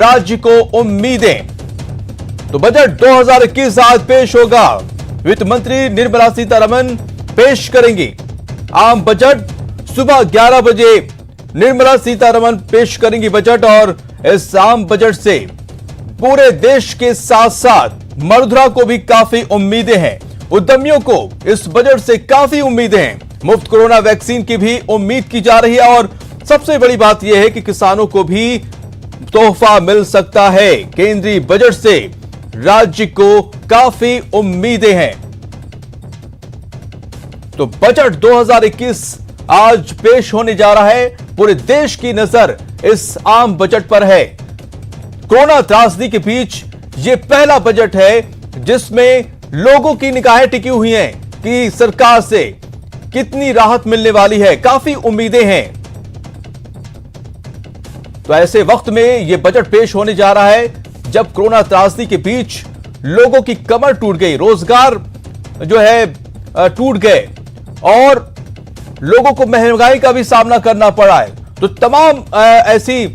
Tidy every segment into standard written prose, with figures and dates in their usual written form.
राज्य को उम्मीदें। तो बजट 2021 आज पेश होगा। वित्त मंत्री निर्मला सीतारमण पेश करेंगी आम बजट। सुबह 11 बजे निर्मला सीतारमण पेश करेंगी बजट और इस आम बजट से पूरे देश के साथ साथ मरुधरा को भी काफी उम्मीदें हैं। उद्यमियों को इस बजट से काफी उम्मीदें हैं। मुफ्त कोरोना वैक्सीन की भी उम्मीद की जा रही है और सबसे बड़ी बात यह है कि किसानों को भी तोहफा मिल सकता है। केंद्रीय बजट से राज्य को काफी उम्मीदें हैं। तो बजट 2021 आज पेश होने जा रहा है। पूरे देश की नजर इस आम बजट पर है। कोरोना त्रासदी के बीच यह पहला बजट है जिसमें लोगों की निगाहें टिकी हुई हैं कि सरकार से कितनी राहत मिलने वाली है। काफी उम्मीदें हैं। तो ऐसे वक्त में यह बजट पेश होने जा रहा है जब कोरोना त्रासदी के बीच लोगों की कमर टूट गई, रोजगार जो है टूट गए और लोगों को महंगाई का भी सामना करना पड़ा है। तो तमाम ऐसी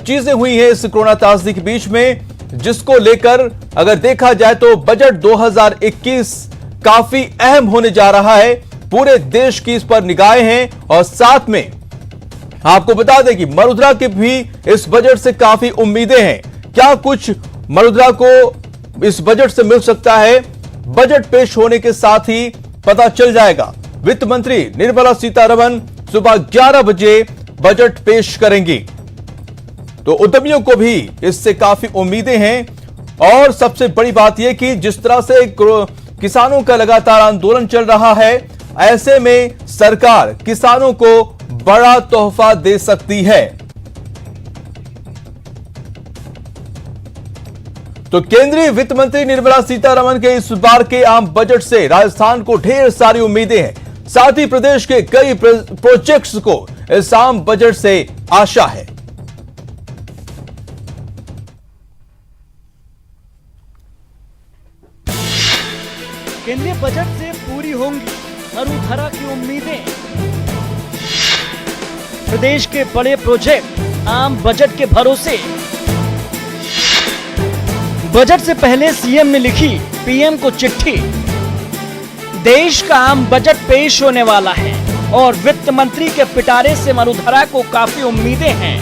चीजें हुई हैं इस कोरोना त्रासदी के बीच में, जिसको लेकर अगर देखा जाए तो बजट 2021 काफी अहम होने जा रहा है। पूरे देश की इस पर निगाहें हैं और साथ में आपको बता दें कि मरुधरा के भी इस बजट से काफी उम्मीदें हैं। क्या कुछ मरुधरा को इस बजट से मिल सकता है, बजट पेश होने के साथ ही पता चल जाएगा। वित्त मंत्री निर्मला सीतारमण सुबह 11 बजे बजट पेश करेंगी। तो उद्यमियों को भी इससे काफी उम्मीदें हैं और सबसे बड़ी बात यह कि जिस तरह से किसानों का लगातार आंदोलन चल रहा है, ऐसे में सरकार किसानों को बड़ा तोहफा दे सकती है। तो केंद्रीय वित्त मंत्री निर्मला सीतारमण के इस बार के आम बजट से राजस्थान को ढेर सारी उम्मीदें हैं। साथ ही प्रदेश के कई प्रोजेक्ट्स को इस आम बजट से आशा है। केंद्रीय बजट से पूरी होंगी मरुधरा की उम्मीदें। प्रदेश के बड़े प्रोजेक्ट आम बजट के भरोसे। बजट से पहले सीएम ने लिखी पीएम को चिट्ठी। देश का आम बजट पेश होने वाला है और वित्त मंत्री के पिटारे से मरुधरा को काफी उम्मीदें हैं।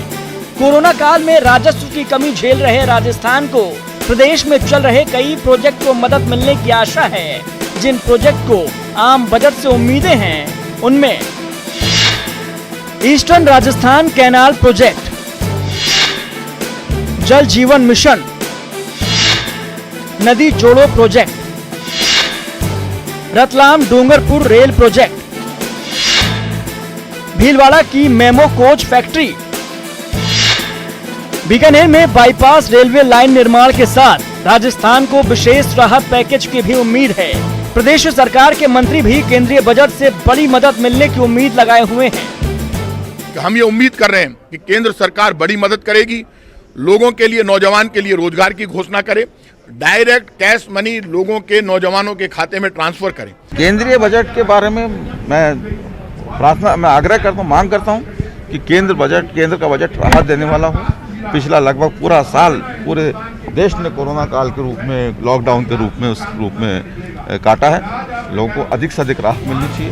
कोरोना काल में राजस्व की कमी झेल रहे राजस्थान को प्रदेश में चल रहे कई प्रोजेक्ट को मदद मिलने की आशा है। जिन प्रोजेक्ट को आम बजट से उम्मीदें हैं उनमें ईस्टर्न राजस्थान कैनाल प्रोजेक्ट, जल जीवन मिशन, नदी जोड़ो project, Ratlam Dungarpur rail project, Bhilwara की मेमो कोच फैक्ट्री, बीकानेर में बाईपास रेलवे लाइन निर्माण के साथ राजस्थान को विशेष राहत पैकेज की भी उम्मीद है। प्रदेश सरकार के मंत्री भी केंद्रीय बजट से बड़ी मदद मिलने की उम्मीद लगाए हुए हैं। हम ये उम्मीद कर रहे हैं कि केंद्र सरकार बड़ी मदद करेगी, लोगों के लिए, नौजवान के लिए रोजगार की घोषणा करे, डायरेक्ट कैश मनी लोगों के, नौजवानों के खाते में ट्रांसफर करें। केंद्रीय बजट के बारे में मैं आग्रह करता हूँ, मांग करता हूँ कि केंद्र का बजट राहत देने वाला हो। पिछला लगभग पूरा साल पूरे देश ने कोरोना काल के रूप में, लॉकडाउन के रूप में, उस रूप में काटा है। लोगों को अधिक से अधिक राहत मिलनी चाहिए।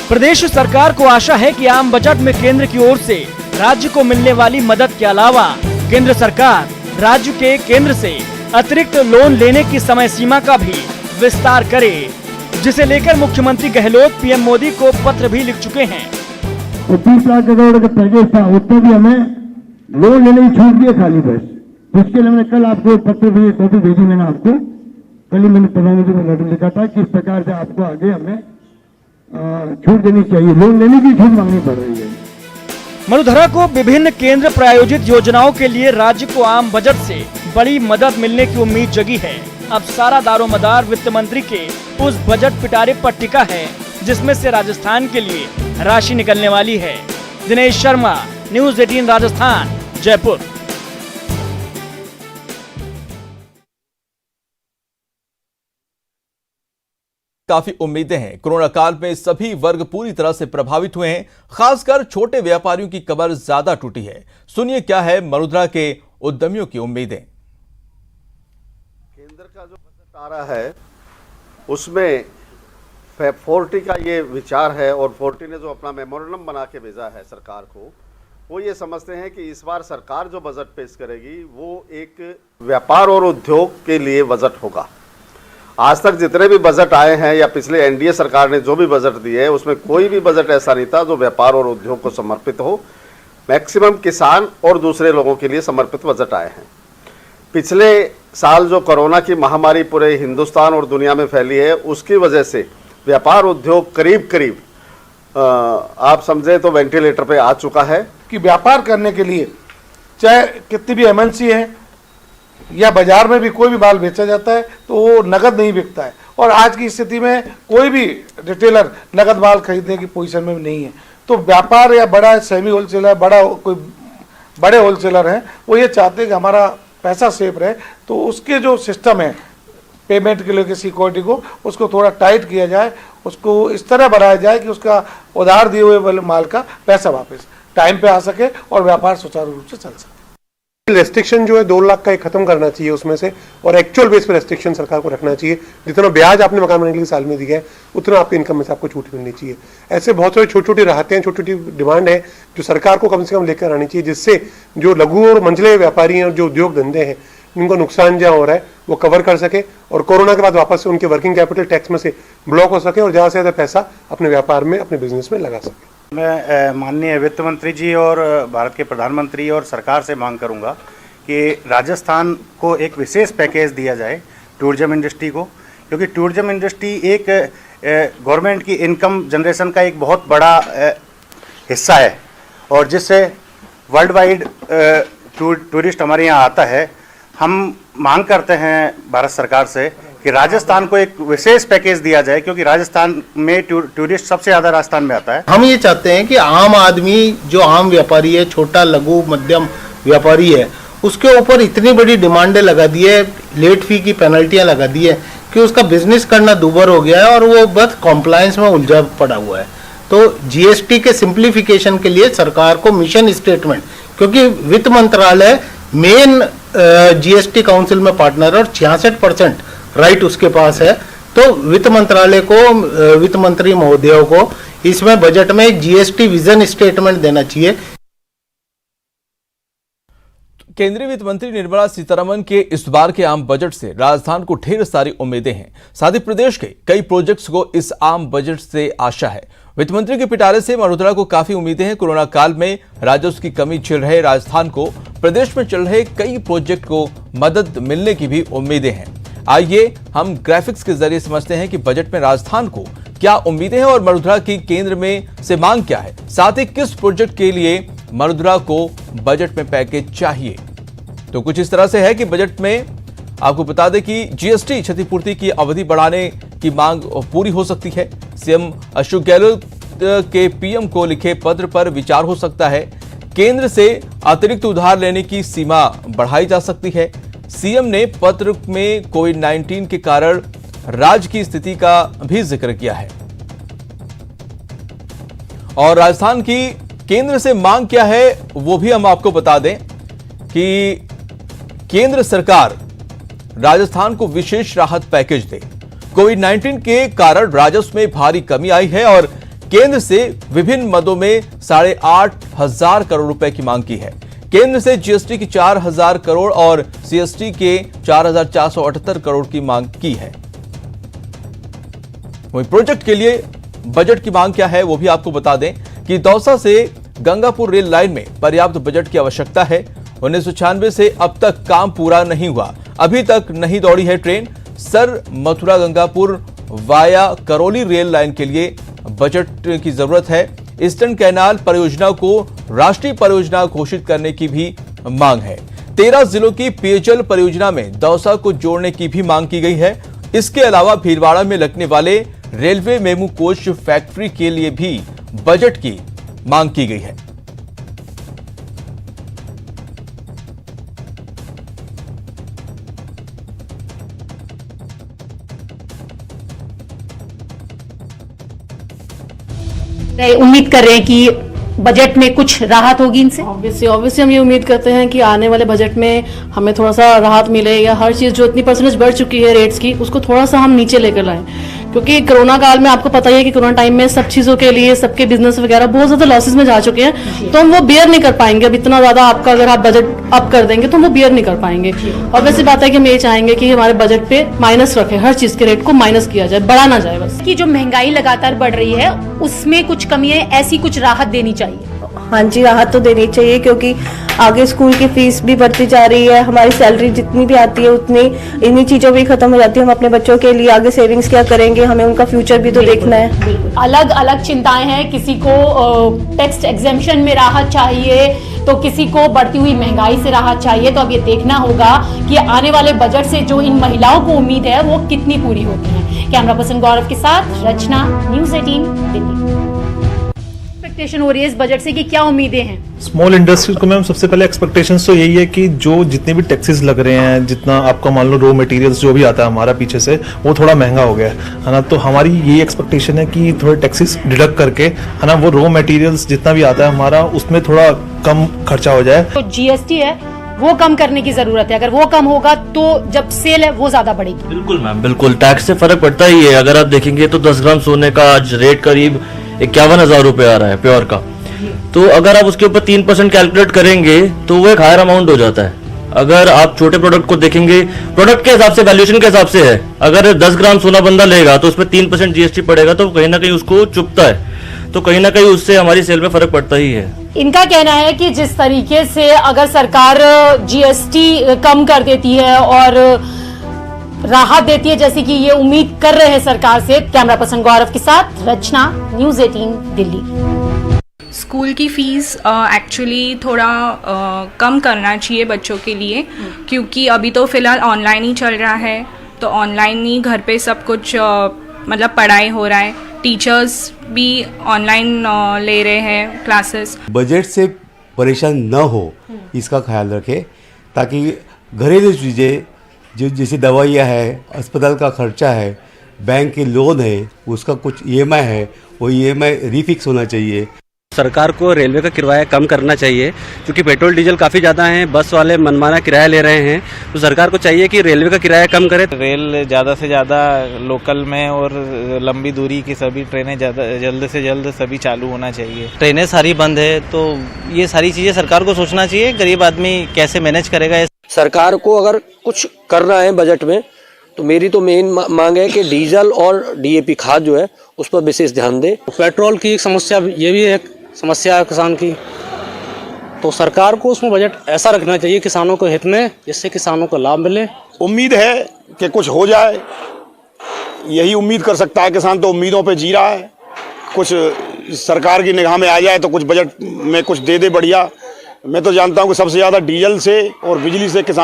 प्रदेश सरकार को आशा है कि आम बजट में केंद्र की ओर से राज्य को मिलने वाली मदद के अलावा केंद्र सरकार राज्य के केंद्र से अतिरिक्त लोन लेने की समय सीमा का भी विस्तार करे, जिसे लेकर मुख्यमंत्री गहलोत पीएम मोदी को पत्र भी लिख चुके हैं। 30 लाख करोड़ का पैकेज था, उसमें भी हमें लोन लेने की छूट दी है खाली बस। उसके लिए मैंने कल आपको पत्र भी कॉपी भेजी, मैंने आपको कल ही मैंने प्रधानमंत्री को लेटर लिखा था कि इस प्रकार से आपको आगे हमें छूट देनी चाहिए, लोन लेने की छूट मांगनी पड़ रही है। मरुधरा को विभिन्न केंद्र प्रायोजित योजनाओं के लिए राज्य को आम बजट से बड़ी मदद मिलने की उम्मीद जगी है। अब सारा दारोमदार वित्त मंत्री के उस बजट पिटारे पर टिका है जिसमें से राजस्थान के लिए राशि निकलने वाली है। दिनेश शर्मा, न्यूज़ 18 राजस्थान, जयपुर। काफी उम्मीदें हैं। कोरोना काल में सभी वर्ग पूरी तरह से प्रभावित हुए हैं, खासकर छोटे व्यापारियों की कमर ज्यादा टूटी है। सुनिए क्या है मरुधरा के उद्यमियों की उम्मीदें। केंद्र का जो बजट आ रहा है उसमें 40 का ये विचार है और 40 ने जो अपना मेमोरेंडम बना के भेजा है सरकार को, वो ये समझते हैं कि इस बार सरकार जो बजट पेश करेगी वो एक व्यापार और उद्योग के लिए बजट होगा। आज तक जितने भी बजट आए हैं या पिछले एनडीए सरकार ने जो भी बजट दिए है उसमें कोई भी बजट ऐसा नहीं था जो व्यापार और उद्योग को समर्पित हो। मैक्सिमम किसान और दूसरे लोगों के लिए समर्पित बजट आए हैं। पिछले साल जो कोरोना की महामारी पूरे हिंदुस्तान और दुनिया में फैली है उसकी वजह से व्यापार उद्योग करीब करीब आप समझे तो वेंटिलेटर पे आ चुका है। कि व्यापार करने के लिए चाहे कितनी भी एमएनसी है या बाजार में भी कोई भी माल बेचा जाता है तो वो नगद नहीं बिकता है, और आज की स्थिति में कोई भी रिटेलर नगद माल खरीदने की पोजीशन में नहीं है। तो व्यापार या बड़ा सेमी होलसेलर, कोई बड़े होलसेलर हैं, वो ये चाहते हैं कि हमारा पैसा सेफ रहे, तो उसके जो सिस्टम है पेमेंट के लिए की सिक्योरिटी को उसको थोड़ा टाइट किया जाए, उसको इस तरह बनाया जाए कि उसका उधार दिए हुए माल का पैसा वापस टाइम पे आ सके और व्यापार सुचारू रूप से चल सके। रेस्ट्रिक्शन जो है 2 लाख का एक खत्म करना चाहिए उसमें से, और एक्चुअल बेस पे रेस्ट्रिक्शन सरकार को रखना चाहिए। जितना ब्याज आपने मकान बनाने के लिए साल में दिया है उतना आपकी इनकम में से आपको छूट मिलनी चाहिए। ऐसे बहुत सारी छोटी छोटी राहतें, छोटी छोटी डिमांड है जो सरकार को कम से कम लेकर आनी चाहिए, जिससे जो लघु और मंझले व्यापारी हैं और जो उद्योग धंधे हैं उनको नुकसान जहाँ हो रहा है वो कवर कर सके, और कोरोना के बाद वापस से उनके वर्किंग कैपिटल टैक्स में से ब्लॉक हो सके और ज़्यादा से ज़्यादा पैसा अपने व्यापार में, अपने बिजनेस में लगा सके। मैं माननीय वित्त मंत्री जी और भारत के प्रधानमंत्री और सरकार से मांग करूंगा कि राजस्थान को एक विशेष पैकेज दिया जाए टूरिज्म इंडस्ट्री को, क्योंकि टूरिज्म इंडस्ट्री एक गवर्नमेंट की इनकम जनरेशन का एक बहुत बड़ा हिस्सा है, और जिससे वर्ल्ड वाइड टूरिस्ट हमारे यहाँ आता है। हम मांग करते हैं भारत सरकार से कि राजस्थान को एक विशेष पैकेज दिया जाए, क्योंकि राजस्थान में टूरिस्ट सबसे ज़्यादा राजस्थान में आता है। हम ये चाहते हैं कि आम आदमी जो आम व्यापारी है, छोटा लघु मध्यम व्यापारी है, उसके ऊपर इतनी बड़ी डिमांडें लगा दी है, लेट फी की पेनल्टियां लगा दी है कि उसका बिजनेस करना दूभर हो गया है और वो बस कॉम्प्लायंस में उलझा पड़ा हुआ है। तो जीएसटी के सिंप्लीफिकेशन के लिए सरकार को मिशन स्टेटमेंट, क्योंकि वित्त मंत्रालय मेन जीएसटी काउंसिल में पार्टनर और 66% राइट उसके पास है, तो वित्त मंत्रालय को, वित्त मंत्री महोदयों को इसमें बजट में एक जीएसटी विजन स्टेटमेंट देना चाहिए। केंद्रीय वित्त मंत्री निर्मला सीतारमण के इस बार के आम बजट से राजस्थान को ढेर सारी उम्मीदें हैं। साथ ही प्रदेश के कई प्रोजेक्ट्स को इस आम बजट से आशा है। वित्त मंत्री के पिटारे से मरुधरा को काफी उम्मीदें हैं। कोरोना काल में राजस्व की कमी झेल रहे राजस्थान को प्रदेश में चल रहे कई प्रोजेक्ट को मदद मिलने की भी उम्मीदें हैं। आइए हम ग्राफिक्स के जरिए समझते हैं कि बजट में राजस्थान को क्या उम्मीदें हैं और मरुधरा की केंद्र में से मांग क्या है, साथ ही किस प्रोजेक्ट के लिए मरुधरा को बजट में पैकेज चाहिए। तो कुछ इस तरह से है कि बजट में आपको बता दें कि जीएसटी क्षतिपूर्ति की अवधि बढ़ाने की मांग पूरी हो सकती है। सीएम अशोक गहलोत के पीएम को लिखे पत्र पर विचार हो सकता है। केंद्र से अतिरिक्त उधार लेने की सीमा बढ़ाई जा सकती है। सीएम ने पत्र में कोविड-19 के कारण राज्य की स्थिति का भी जिक्र किया है। और राजस्थान की केंद्र से मांग क्या है वो भी हम आपको बता दें कि केंद्र सरकार राजस्थान को विशेष राहत पैकेज दे। कोविड-19 के कारण राजस्व में भारी कमी आई है और केंद्र से विभिन्न मदों में 8,500 करोड़ रुपए की मांग की है। केंद्र से जीएसटी की 4,000 करोड़ और सीएसटी के 4,478 करोड़ की मांग की है। वहीं प्रोजेक्ट के लिए बजट की मांग क्या है वो भी आपको बता दें कि दौसा से गंगापुर रेल लाइन में पर्याप्त बजट की आवश्यकता है। 1996 से अब तक काम पूरा नहीं हुआ, अभी तक नहीं दौड़ी है train. Sir Mathura Gangapur via Karauli rail line के लिए बजट की जरूरत है। ईस्टर्न कैनाल परियोजना को राष्ट्रीय परियोजना घोषित करने की भी मांग है। 13 जिलों की पेयजल परियोजना में दौसा को जोड़ने की भी मांग की गई है। इसके अलावा भीलवाड़ा में लगने वाले रेलवे मेमू कोच फैक्ट्री के लिए भी बजट की मांग की गई है। उम्मीद कर रहे हैं कि बजट में कुछ राहत होगी इनसे? ऑब्वियसली हम ये उम्मीद करते हैं कि आने वाले बजट में हमें थोड़ा सा राहत मिलेगा। हर चीज़ जो इतनी परसेंटेज बढ़ चुकी है रेट्स की, उसको थोड़ा सा हम नीचे लेकर लाएं, क्योंकि कोरोना काल में आपको पता ही है कि कोरोना टाइम में सब चीज़ों के लिए सबके बिजनेस वगैरह बहुत ज़्यादा लॉसेस में जा चुके हैं, तो हम वो बियर नहीं कर पाएंगे। अब इतना ज़्यादा आपका अगर आप बजट अप कर देंगे तो हम वो बियर नहीं कर पाएंगे। और वैसी बात है कि हम ये चाहेंगे कि हमारे बजट पे माइनस रखे, हर चीज़ के रेट को माइनस किया जाए, बढ़ा ना जाए बस। कि जो महंगाई लगातार बढ़ रही है उसमें कुछ कमी है, ऐसी कुछ राहत देनी चाहिए। हाँ जी, राहत तो देनी चाहिए, क्योंकि आगे स्कूल की फीस भी बढ़ती जा रही है, हमारी सैलरी जितनी भी आती है उतनी इन्हीं चीजों भी खत्म हो जाती है। हम अपने बच्चों के लिए आगे सेविंग्स क्या करेंगे, हमें उनका फ्यूचर भी तो देखना है। अलग अलग चिंताएं हैं, किसी को टैक्स एग्जेम्पशन में राहत चाहिए तो किसी को बढ़ती हुई महंगाई से राहत चाहिए। तो अब ये देखना होगा कि आने वाले बजट से जो इन महिलाओं को उम्मीद है वो कितनी पूरी होती है। कैमरा पर्सन गौरव के साथ रचना, न्यूज़ 18 दिल्ली। एक्सपेक्टेशन हो रही है इस बजट से कि क्या उम्मीदें हैं? स्मॉल इंडस्ट्रीज को मैम सबसे पहले एक्सपेक्टेशंस तो यही है कि जो जितने भी टैक्सेस लग रहे हैं, जितना आपका मान लो रॉ मटेरियल्स जो भी आता है हमारा पीछे से, वो थोड़ा महंगा हो गया है ना। तो हमारी ये एक्सपेक्टेशन है कि थोड़े टैक्सेस डिडक्ट करके, है ना, वो रॉ मटेरियल्स जितना भी आता है हमारा उसमें थोड़ा कम खर्चा हो जाए। तो जीएसटी है वो कम करने की जरूरत है, अगर वो कम होगा तो जब सेल है वो ज्यादा बढ़ेगी। बिल्कुल मैम, बिल्कुल टैक्स से फर्क पड़ता ही है। अगर आप देखेंगे तो 10 ग्राम सोने का आज रेट करीब 51,000 रुपए आ रहा है प्योर का। तो अगर आप उसके ऊपर 3% कैलकुलेट करेंगे तो वो एक हायर अमाउंट हो जाता है। अगर आप छोटे प्रोडक्ट को देखेंगे, प्रोडक्ट के हिसाब से, वैल्यूएशन के हिसाब से है, अगर 10 ग्राम सोना बंदा लेगा तो उसमें 3% जीएसटी पड़ेगा, तो कहीं ना कहीं उसको चुभता है, तो कहीं ना कहीं उससे हमारी सेल में फर्क पड़ता ही है। इनका कहना है कि जिस तरीके से अगर सरकार जीएसटी कम कर देती है और राहत देती है जैसे कि ये उम्मीद कर रहे हैं सरकार से। कैमरा पर्सन गौरव के साथ रचना, न्यूज़ 18 दिल्ली। स्कूल की फीस एक्चुअली थोड़ा कम करना चाहिए बच्चों के लिए, क्योंकि अभी तो फिलहाल ऑनलाइन ही चल रहा है, तो ऑनलाइन ही घर पे सब कुछ मतलब पढ़ाई हो रहा है, टीचर्स भी ऑनलाइन ले रहे हैं क्लासेस। बजट से परेशान न हो इसका ख्याल रखें, ताकि घरेलू चीज़ें जो जैसे दवाइयाँ है, अस्पताल का खर्चा है, बैंक के लोन है, उसका कुछ ईएमआई है, वो ईएमआई रिफिक्स होना चाहिए। सरकार को रेलवे का किराया कम करना चाहिए, क्योंकि पेट्रोल डीजल काफ़ी ज़्यादा है, बस वाले मनमाना किराया ले रहे हैं, तो सरकार को चाहिए कि रेलवे का किराया कम करे। रेल ज़्यादा से ज़्यादा लोकल में और लंबी दूरी की सभी ट्रेनें ज़्यादा जल्द से जल्द सभी चालू होना चाहिए। ट्रेनें सारी बंद है, तो ये सारी चीज़ें सरकार को सोचना चाहिए, गरीब आदमी कैसे मैनेज करेगा। सरकार को अगर कुछ करना है बजट में, तो मेरी तो मेन मांग है कि डीजल और डीएपी खाद जो है उस पर विशेष ध्यान दे। पेट्रोल की एक समस्या, ये भी एक समस्या है किसान की, तो सरकार को उसमें बजट ऐसा रखना चाहिए किसानों के हित में, जिससे किसानों को लाभ मिले। उम्मीद है कि कुछ हो जाए, यही उम्मीद कर सकता है किसान, तो उम्मीदों पे जी रहा है। कुछ सरकार की निगाह में आ जाए तो कुछ बजट में कुछ दे दे बढ़िया। मैं तो जानता हूँ कि सबसे ज़्यादा डीजल से और बिजली से किसान